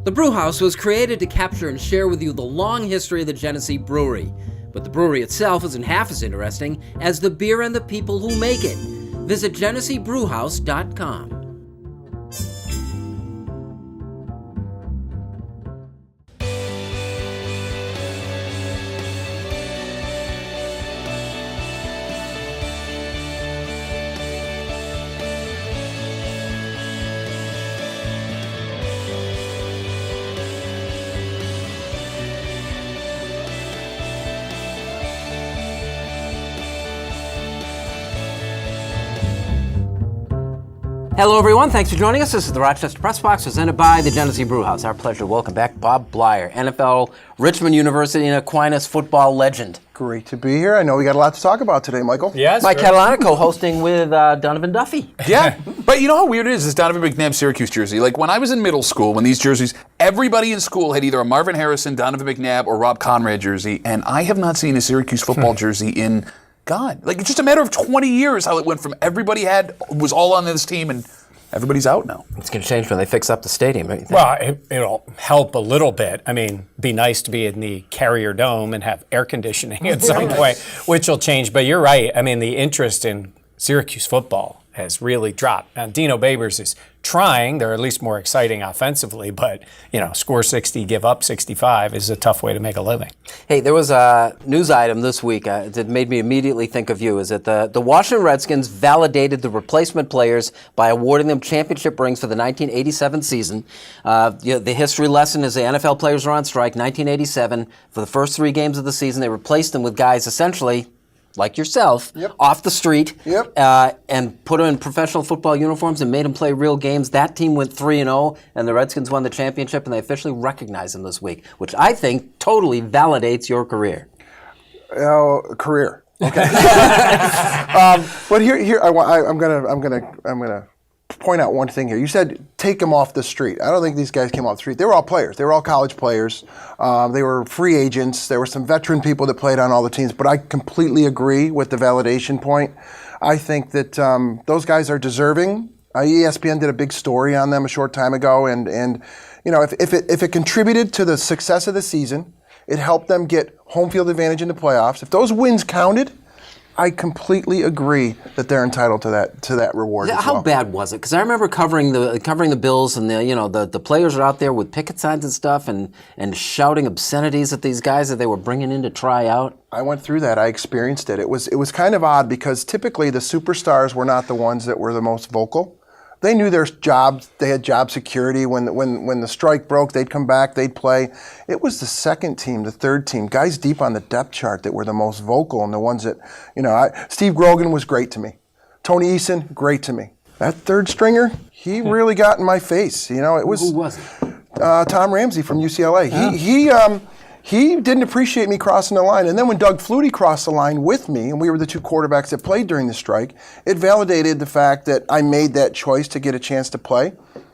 The Brewhouse was created to capture and share with you the long history of the Genesee Brewery. But the brewery itself isn't half as interesting as the beer and the people who make it. Visit GeneseeBrewhouse.com. Hello, everyone. Thanks for joining us. This is the Rochester Press Box, presented by the Genesee Brewhouse. Our pleasure to welcome back Bob Bleier, NFL, Richmond University, and Aquinas football legend. Great to be here. I know we got a lot to talk about today, Michael. Yes. Mike Catalana co-hosting with Donovan Duffy. Yeah, but you know how weird it is, this Donovan McNabb Syracuse jersey? Like when I was in middle school, when these jerseys, everybody in school had either a Marvin Harrison, Donovan McNabb, or Rob Conrad jersey, and I have not seen a Syracuse football jersey in, God, like it's just a matter of 20 years how it went from everybody was all on this team and everybody's out now. It's going to change when they fix up the stadium. Well, it'll help a little bit. I mean, be nice to be in the Carrier Dome and have air conditioning at some point, which will change. But you're right. I mean, the interest in Syracuse football has really dropped. Now, Dino Babers is trying. They're at least more exciting offensively, but, score 60, give up 65 is a tough way to make a living. Hey, there was a news item this week that made me immediately think of you, is that the Washington Redskins validated the replacement players by awarding them championship rings for the 1987 season. The history lesson is the NFL players were on strike, 1987. For the first 3 games of the season, they replaced them with guys essentially like yourself, off the street, and put them in professional football uniforms and made them play real games. That team went 3-0, and the Redskins won the championship, and they officially recognized them this week, which I think totally validates your career. Career. Okay. But here, I'm gonna point out one thing here. You said take them off the street. I don't think these guys came off the street. They were all players. They were all college players. They were free agents. There were some veteran people that played on all the teams. But I completely agree with the validation point. I think that those guys are deserving. ESPN did a big story on them a short time ago, and if it contributed to the success of the season, it helped them get home field advantage in the playoffs. If those wins counted, I completely agree that they're entitled to that reward. How bad was it? Because I remember covering the Bills, and the players are out there with picket signs and stuff, and shouting obscenities at these guys that they were bringing in to try out. I went through that. I experienced it. It was kind of odd because typically the superstars were not the ones that were the most vocal. They knew their jobs. They had job security. When the strike broke, they'd come back, they'd play. It was the second team, the third team, guys deep on the depth chart that were the most vocal and the ones that, Steve Grogan was great to me. Tony Eason, great to me. That third stringer, he really got in my face. It was. Who was it? Tom Ramsey from UCLA. He didn't appreciate me crossing the line. And then when Doug Flutie crossed the line with me, and we were the 2 quarterbacks that played during the strike, it validated the fact that I made that choice to get a chance to play.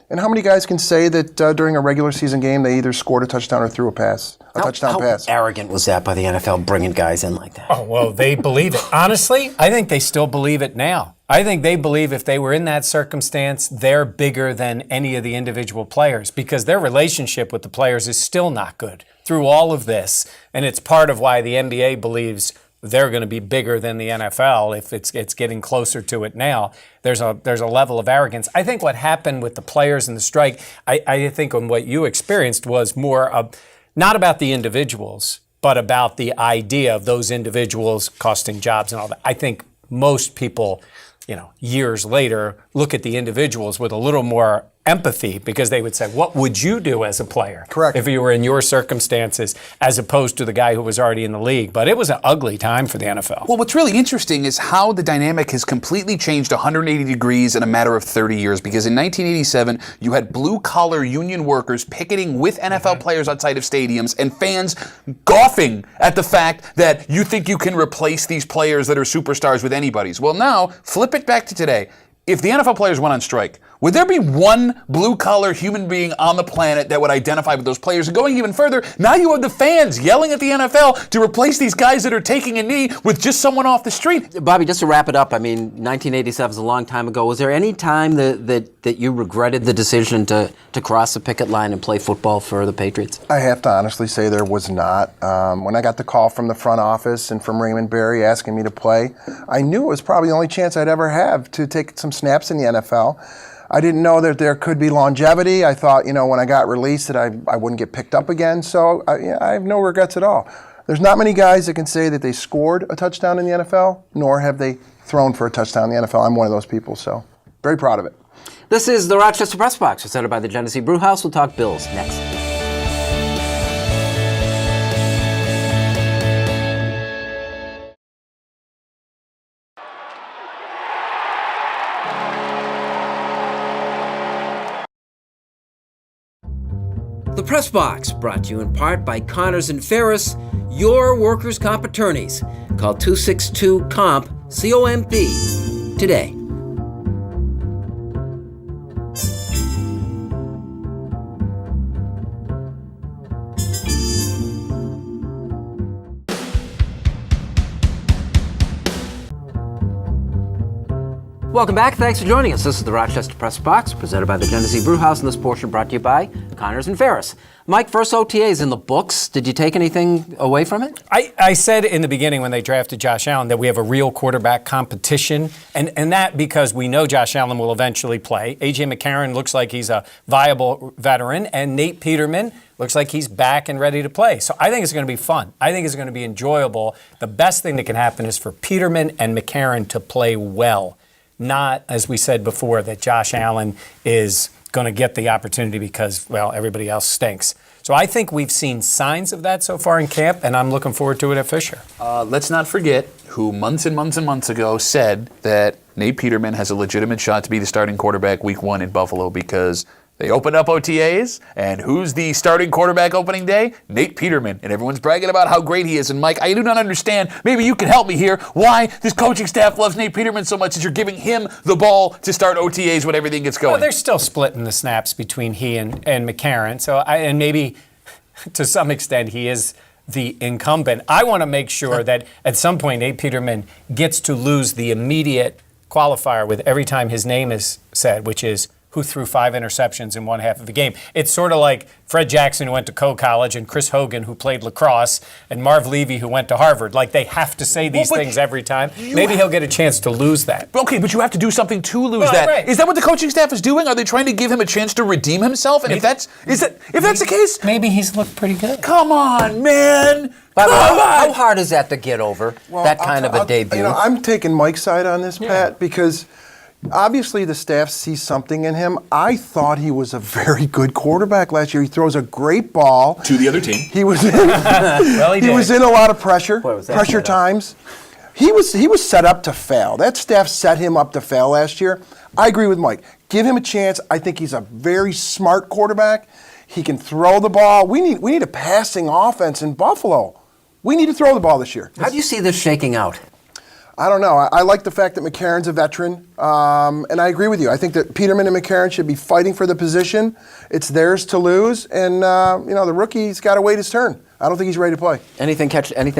And how many guys can say that during a regular season game they either scored a touchdown or threw a touchdown pass? How arrogant was that by the NFL, bringing guys in like that? Oh, well, they believe it. Honestly, I think they still believe it now. I think they believe if they were in that circumstance, they're bigger than any of the individual players because their relationship with the players is still not good through all of this. And it's part of why the NBA believes they're going to be bigger than the NFL if it's getting closer to it now. There's a level of arrogance. I think what happened with the players in the strike, I think on what you experienced was more not about the individuals, but about the idea of those individuals costing jobs and all that. I think most people, years later, look at the individuals with a little more empathy because they would say, what would you do as a player? Correct. If you were in your circumstances as opposed to the guy who was already in the league. But it was an ugly time for the NFL. Well, what's really interesting is how the dynamic has completely changed 180 degrees in a matter of 30 years. Because in 1987, you had blue-collar union workers picketing with NFL players outside of stadiums and fans gawking at the fact that you think you can replace these players that are superstars with anybody's. Well, now, flip it back to today. If the NFL players went on strike, Would there be one blue-collar human being on the planet that would identify with those players? And going even further, now you have the fans yelling at the NFL to replace these guys that are taking a knee with just someone off the street. Bobby, just to wrap it up, I mean, 1987 is a long time ago. Was there any time that you regretted the decision to cross the picket line and play football for the Patriots? I have to honestly say there was not. When I got the call from the front office and from Raymond Berry asking me to play, I knew it was probably the only chance I'd ever have to take some snaps in the NFL. I didn't know that there could be longevity. I thought, when I got released that I wouldn't get picked up again. So I have no regrets at all. There's not many guys that can say that they scored a touchdown in the NFL, nor have they thrown for a touchdown in the NFL. I'm one of those people, so very proud of it. This is the Rochester Press Box, presented by the Genesee Brewhouse. We'll talk Bills next. The Press Box, brought to you in part by Connors and Ferris, your workers' comp attorneys. Call 262-COMP, C-O-M-P, today. Welcome back. Thanks for joining us. This is the Rochester Press Box, presented by the Genesee Brewhouse, and this portion brought to you by Connors and Ferris. Mike, first OTA is in the books. Did you take anything away from it? I said in the beginning when they drafted Josh Allen that we have a real quarterback competition, and that because we know Josh Allen will eventually play. A.J. McCarron looks like he's a viable veteran, and Nate Peterman looks like he's back and ready to play. So I think it's going to be fun. I think it's going to be enjoyable. The best thing that can happen is for Peterman and McCarron to play well. Not, as we said before, that Josh Allen is going to get the opportunity because, well, everybody else stinks. So I think we've seen signs of that so far in camp, and I'm looking forward to it at Fisher. Let's not forget who months and months and months ago said that Nate Peterman has a legitimate shot to be the starting quarterback week 1 in Buffalo because they opened up OTAs, and who's the starting quarterback opening day? Nate Peterman. And everyone's bragging about how great he is. And Mike, I do not understand, maybe you can help me here, why this coaching staff loves Nate Peterman so much as you're giving him the ball to start OTAs when everything gets going. Well, they're still splitting the snaps between he and McCarron. So and maybe to some extent he is the incumbent. I want to make sure that at some point Nate Peterman gets to lose the immediate qualifier with every time his name is said, which is who threw 5 interceptions in one half of the game. It's sort of like Fred Jackson, who went to Coe College, and Chris Hogan, who played lacrosse, and Marv Levy, who went to Harvard. Like, they have to say these things every time. Maybe he'll get a chance to lose that. Okay, but you have to do something to lose that. Right. Is that what the coaching staff is doing? Are they trying to give him a chance to redeem himself? And if that's the case, maybe he's looked pretty good. Come on, man. How hard is that to get over? That kind of a debut. I'm taking Mike's side on this, Pat, because obviously the staff sees something in him. I thought he was a very good quarterback last year. He throws a great ball to the other team. He was in, he was in a lot of pressure times. He was set up to fail. That staff set him up to fail last year. I agree with Mike. Give him a chance. I think he's a very smart quarterback. He can throw the ball. We need a passing offense in Buffalo. We need to throw the ball this year. How do you see this shaking out? I don't know. I like the fact that McCarron's a veteran, and I agree with you. I think that Peterman and McCarron should be fighting for the position. It's theirs to lose, and the rookie's got to wait his turn. I don't think he's ready to play. Anything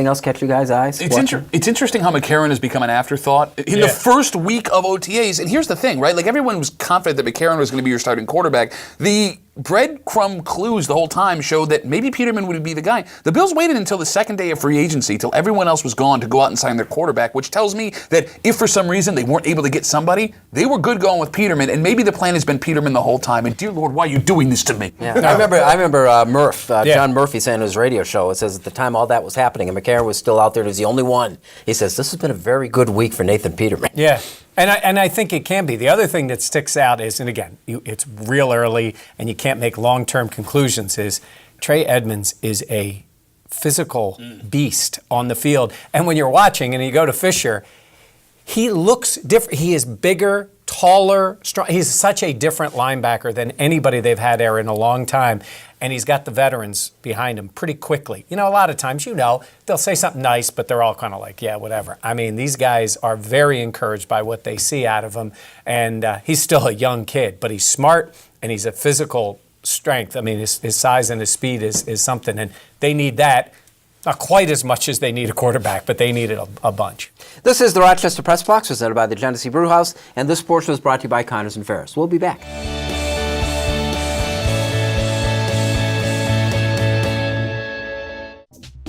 else catch you guys' eyes? It's interesting how McCarron has become an afterthought in the first week of OTAs. And here's the thing, right? Like, everyone was confident that McCarron was going to be your starting quarterback. The breadcrumb clues the whole time showed that maybe Peterman would be the guy. The Bills waited until the second day of free agency, till everyone else was gone, to go out and sign their quarterback, which tells me that if for some reason they weren't able to get somebody, they were good going with Peterman, and maybe the plan has been Peterman the whole time. And dear Lord, why are you doing this to me? Yeah. I remember Murph, John Murphy, saying on his radio show, it says at the time all that was happening, and McCarron was still out there, and he was the only one. He says, this has been a very good week for Nathan Peterman. Yeah. And I think it can be. The other thing that sticks out is, and again, it's real early and you can't make long-term conclusions, is Trey Edmonds is a physical beast on the field. And when you're watching and you go to Fisher, he looks different. He is bigger, taller, strong. He's such a different linebacker than anybody they've had there in a long time. And he's got the veterans behind him pretty quickly. You know, a lot of times, they'll say something nice, but they're all kind of like, yeah, whatever. I mean, these guys are very encouraged by what they see out of him. And he's still a young kid, but he's smart and he's a physical strength. I mean, his size and his speed is something. And they need that. Not quite as much as they need a quarterback, but they need it a bunch. This is the Rochester Press Box, presented by the Genesee Brew House, and this portion was brought to you by Connors and Ferris. We'll be back.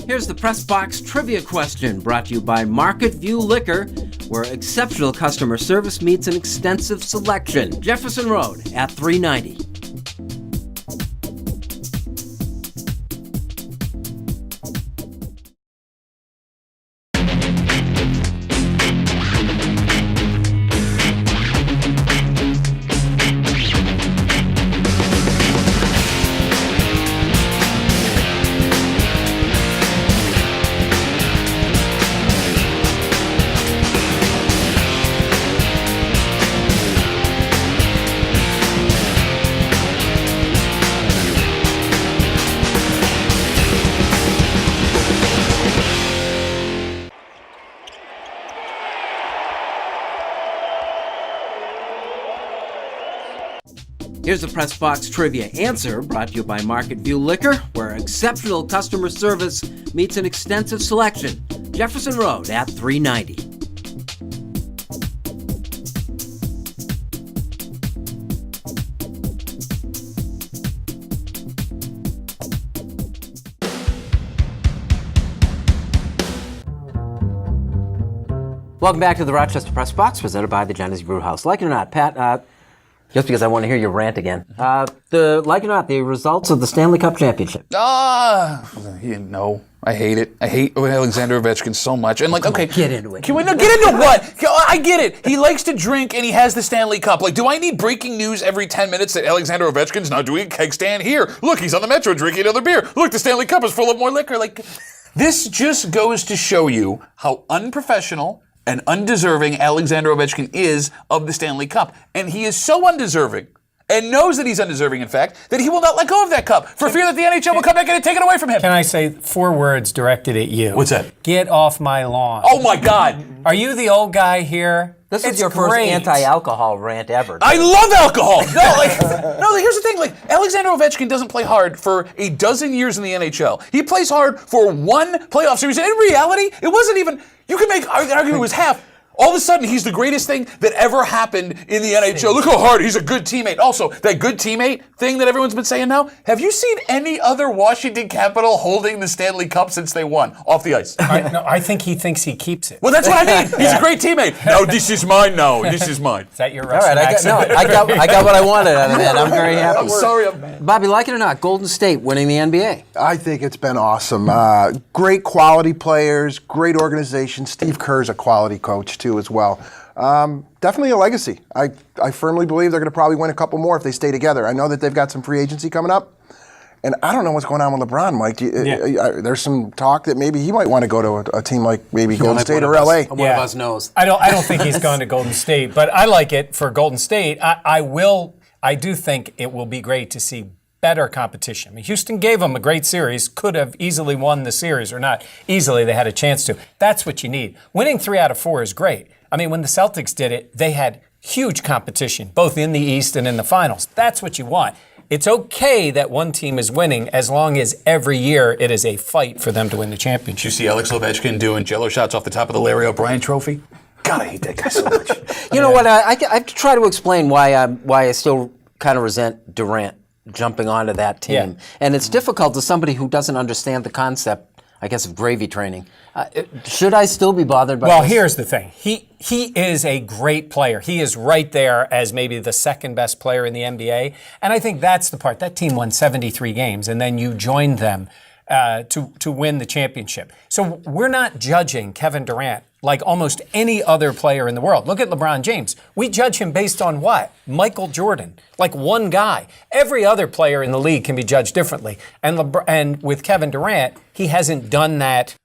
Here's the Press Box trivia question, brought to you by Market View Liquor, where exceptional customer service meets an extensive selection. Jefferson Road at 390. Here's the Press Box trivia answer, brought to you by Market View Liquor, where exceptional customer service meets an extensive selection. Jefferson Road at 390. Welcome back to the Rochester Press Box, presented by the Genesee Brew House. Like it or not, Pat, just because I want to hear your rant again. Like it or not, the results of the Stanley Cup Championship. I hate it. I hate Alexander Ovechkin so much. And okay, get into it. Can we get into what? I get it. He likes to drink and he has the Stanley Cup. Do I need breaking news every 10 minutes that Alexander Ovechkin's now doing a keg stand here? Look, he's on the Metro drinking another beer. Look, the Stanley Cup is full of more liquor. This just goes to show you how unprofessional and undeserving Alexander Ovechkin is of the Stanley Cup. And he is so undeserving, and knows that he's undeserving, in fact, that he will not let go of that cup for fear that the NHL will come back and take it away from him. Can I say 4 words directed at you? What's that? Get off my lawn. Oh, my God. Are you the old guy here? This is your first anti-alcohol rant ever. I love alcohol. No, here's the thing. Alexander Ovechkin doesn't play hard for a dozen years in the NHL. He plays hard for one playoff series. And in reality, it wasn't even, you can make an argument it was half. All of a sudden, he's the greatest thing that ever happened in the NHL. Look how hard, he's a good teammate. Also, that good teammate thing that everyone's been saying now, have you seen any other Washington Capital holding the Stanley Cup since they won off the ice? I think he thinks he keeps it. Well, that's what I mean. He's a great teammate. No, this is mine now. This is mine. Is that your Russian accent? I got what I wanted out of that. I'm very happy. I'm sorry, I'm mad. Bobby, like it or not, Golden State winning the NBA. I think it's been awesome. Great quality players, great organization. Steve Kerr's a quality coach, too, as well. Definitely a legacy. I firmly believe they're going to probably win a couple more if they stay together. I know that they've got some free agency coming up. And I don't know what's going on with LeBron, Mike. There's some talk that maybe he might want to go to a team like maybe Golden State or LA. One of us knows. I don't think he's gone to Golden State, but I like it for Golden State. I do think it will be great to see better competition. I mean, Houston gave them a great series, could have easily won the series, or not easily, they had a chance to. That's what you need. Winning 3 out of 4 is great. I mean, when the Celtics did it, they had huge competition, both in the East and in the finals. That's what you want. It's okay that one team is winning as long as every year it is a fight for them to win the championship. Did you see Alex Ovechkin doing jello shots off the top of the Larry O'Brien trophy? God, I hate that guy so much. You know what? I try to explain why I still kind of resent Durant jumping onto that team. Yeah. And it's difficult to somebody who doesn't understand the concept, I guess, of gravy training. Should I still be bothered by this? Well, here's the thing. He is a great player. He is right there as maybe the second best player in the NBA. And I think that's the part. That team won 73 games, and then you joined them to win the championship. So we're not judging Kevin Durant like almost any other player in the world. Look at LeBron James. We judge him based on what? Michael Jordan, like one guy. Every other player in the league can be judged differently. And with Kevin Durant, he hasn't done that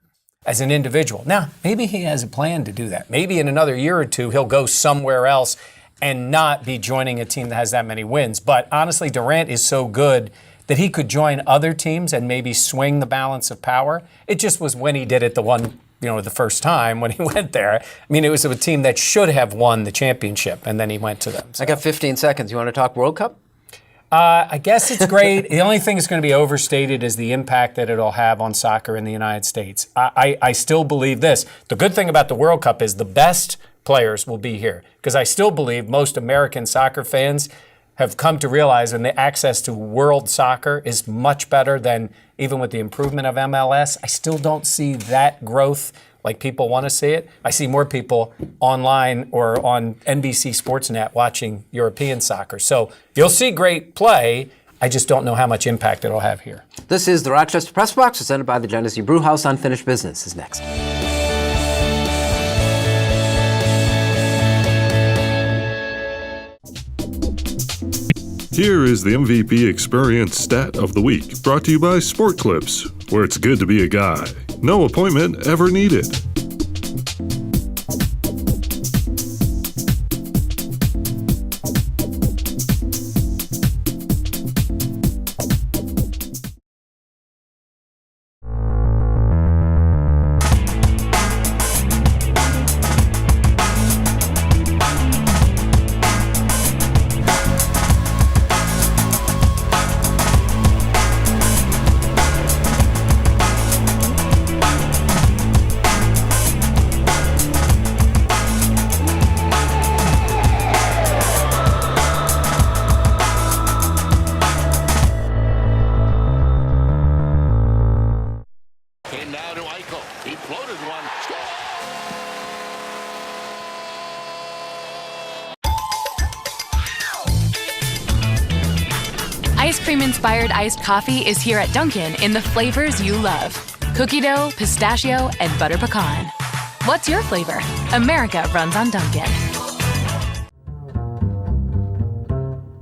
as an individual. Now, maybe he has a plan to do that. Maybe in another year or two, he'll go somewhere else and not be joining a team that has that many wins. But honestly, Durant is so good that he could join other teams and maybe swing the balance of power. It just was when he did it the first time when he went there. I mean, it was a team that should have won the championship, and then he went to them. So. I got 15 seconds. You want to talk World Cup? I guess it's great. The only thing that's going to be overstated is the impact that it'll have on soccer in the United States. I still believe this. The good thing about the World Cup is the best players will be here, because I still believe most American soccer fans have come to realize and the access to world soccer is much better than even with the improvement of MLS. I still don't see that growth like people want to see it. I see more people online or on NBC Sportsnet watching European soccer. So you'll see great play. I just don't know how much impact it'll have here. This is the Rochester Press Box, presented by the Genesee Brewhouse. Unfinished Business is next. Here is the MVP Experience Stat of the Week, brought to you by Sport Clips, where it's good to be a guy. No appointment ever needed. Ice cream-inspired iced coffee is here at Dunkin' in the flavors you love. Cookie dough, pistachio, and butter pecan. What's your flavor? America runs on Dunkin'.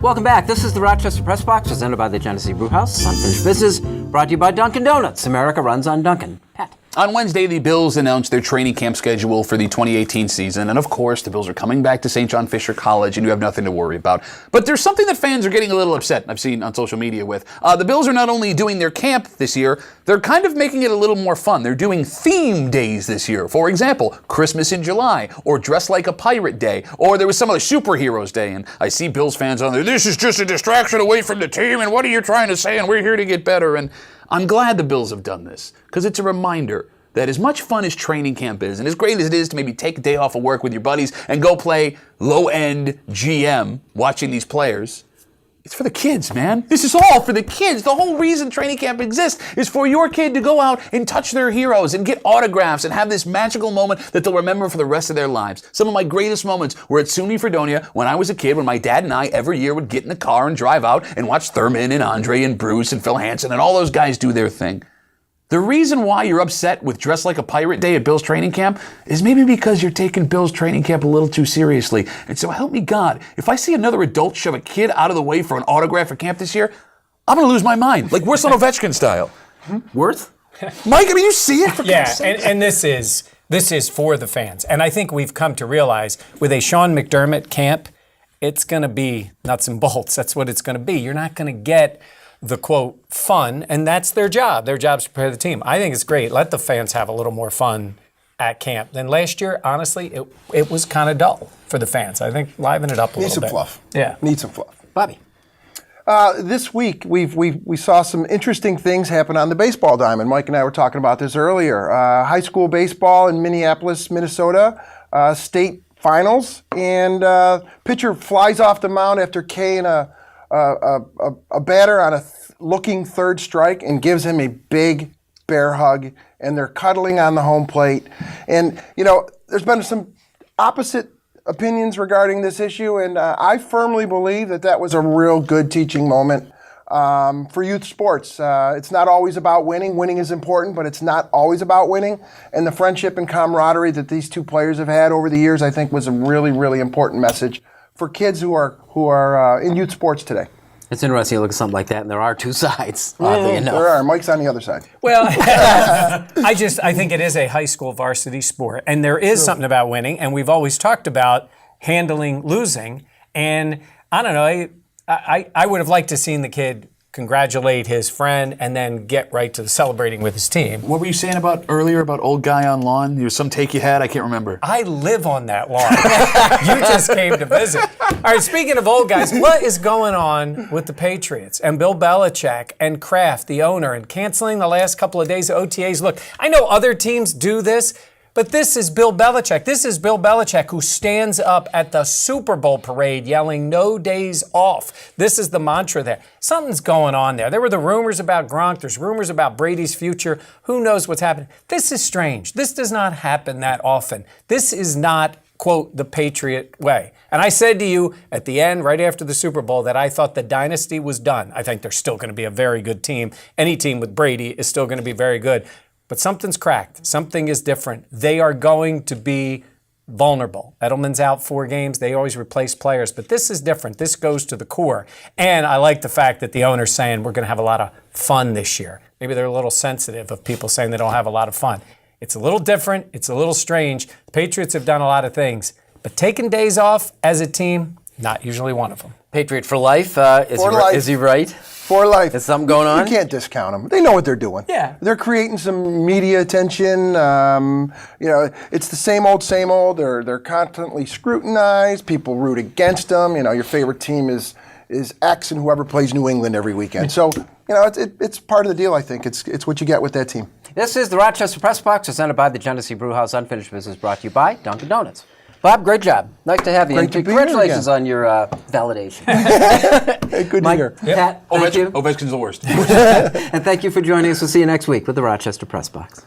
Welcome back. This is the Rochester Press Box, presented by the Genesee Brewhouse. Unfinished Business, brought to you by Dunkin' Donuts. America runs on Dunkin'. Pat. On Wednesday, the Bills announced their training camp schedule for the 2018 season. And of course, the Bills are coming back to St. John Fisher College, and you have nothing to worry about. But there's something that fans are getting a little upset, I've seen on social media with. The Bills are not only doing their camp this year, they're kind of making it a little more fun. They're doing theme days this year. For example, Christmas in July, or Dress Like a Pirate Day, or there was some other Superheroes Day. And I see Bills fans on there, this is just a distraction away from the team, and what are you trying to say, and we're here to get better. And I'm glad the Bills have done this, because it's a reminder that as much fun as training camp is, and as great as it is to maybe take a day off of work with your buddies and go play low-end GM watching these players, it's for the kids, man. This is all for the kids. The whole reason training camp exists is for your kid to go out and touch their heroes and get autographs and have this magical moment that they'll remember for the rest of their lives. Some of my greatest moments were at SUNY Fredonia when I was a kid, when my dad and I every year would get in the car and drive out and watch Thurman and Andre and Bruce and Phil Hansen and all those guys do their thing. The reason why you're upset with Dress Like a Pirate Day at Bills training camp is maybe because you're taking Bills training camp a little too seriously. And so help me God, if I see another adult shove a kid out of the way for an autograph at camp this year, I'm going to lose my mind. Like worse than Ovechkin style. Worth? Mike, I mean, you see it? Yeah, and this is for the fans. And I think we've come to realize with a Sean McDermott camp, it's going to be nuts and bolts. That's what it's going to be. You're not going to get the, quote, fun, and that's their job. Their job is to prepare the team. I think it's great. Let the fans have a little more fun at camp than last year. Honestly, it was kind of dull for the fans. I think liven it up a little bit. Need some fluff. Yeah. Need some fluff. Bobby. This week, we saw some interesting things happen on the baseball diamond. Mike and I were talking about this earlier. High school baseball in Minneapolis, Minnesota, state finals, and pitcher flies off the mound after K and a batter on a looking third strike and gives him a big bear hug, and they're cuddling on the home plate. And, you know, there's been some opposite opinions regarding this issue, and I firmly believe that was a real good teaching moment for youth sports. It's not always about winning. Winning is important, but it's not always about winning. And the friendship and camaraderie that these two players have had over the years, I think, was a really, really important message for kids who are in youth sports today. It's interesting to look at something like that, and there are two sides, oddly enough. There are. Mike's on the other side. Well, I think it is a high school varsity sport, and there is something about winning, and we've always talked about handling losing. And I don't know, I would have liked to seen the kid congratulate his friend and then get right to the celebrating with his team. What were you saying about earlier about old guy on lawn? There was some take you had. I can't remember. I live on that lawn. You just came to visit. All right, speaking of old guys, what is going on with the Patriots and Bill Belichick and Kraft, the owner, and canceling the last couple of days of OTAs? Look, I know other teams do this, but this is Bill Belichick. This is Bill Belichick who stands up at the Super Bowl parade yelling, "No days off." This is the mantra there. Something's going on there. There were the rumors about Gronk. There's rumors about Brady's future. Who knows what's happening? This is strange. This does not happen that often. This is not, quote, the Patriot way. And I said to you at the end, right after the Super Bowl, that I thought the dynasty was done. I think they're still going to be a very good team. Any team with Brady is still going to be very good. But something's cracked. Something is different. They are going to be vulnerable. Edelman's out 4 games. They always replace players. But this is different. This goes to the core. And I like the fact that the owner's saying we're going to have a lot of fun this year. Maybe they're a little sensitive of people saying they don't have a lot of fun. It's a little different. It's a little strange. The Patriots have done a lot of things. But taking days off as a team, not usually one of them. Patriot for life. Is he right? For life. Is something going on? You can't discount them. They know what they're doing. Yeah. They're creating some media attention. It's the same old, same old. They're constantly scrutinized. People root against them. Your favorite team is X, and whoever plays New England every weekend. So, it's part of the deal, I think. It's what you get with that team. This is the Rochester Press Box, presented by the Genesee Brewhouse. Unfinished Business brought to you by Dunkin' Donuts. Bob, great job. Nice to have you. Great to be here Congratulations again. on your validation. Good Mike, to hear. Pat, thank you. Ovechkin's the worst. And thank you for joining us. We'll see you next week with the Rochester Press Box.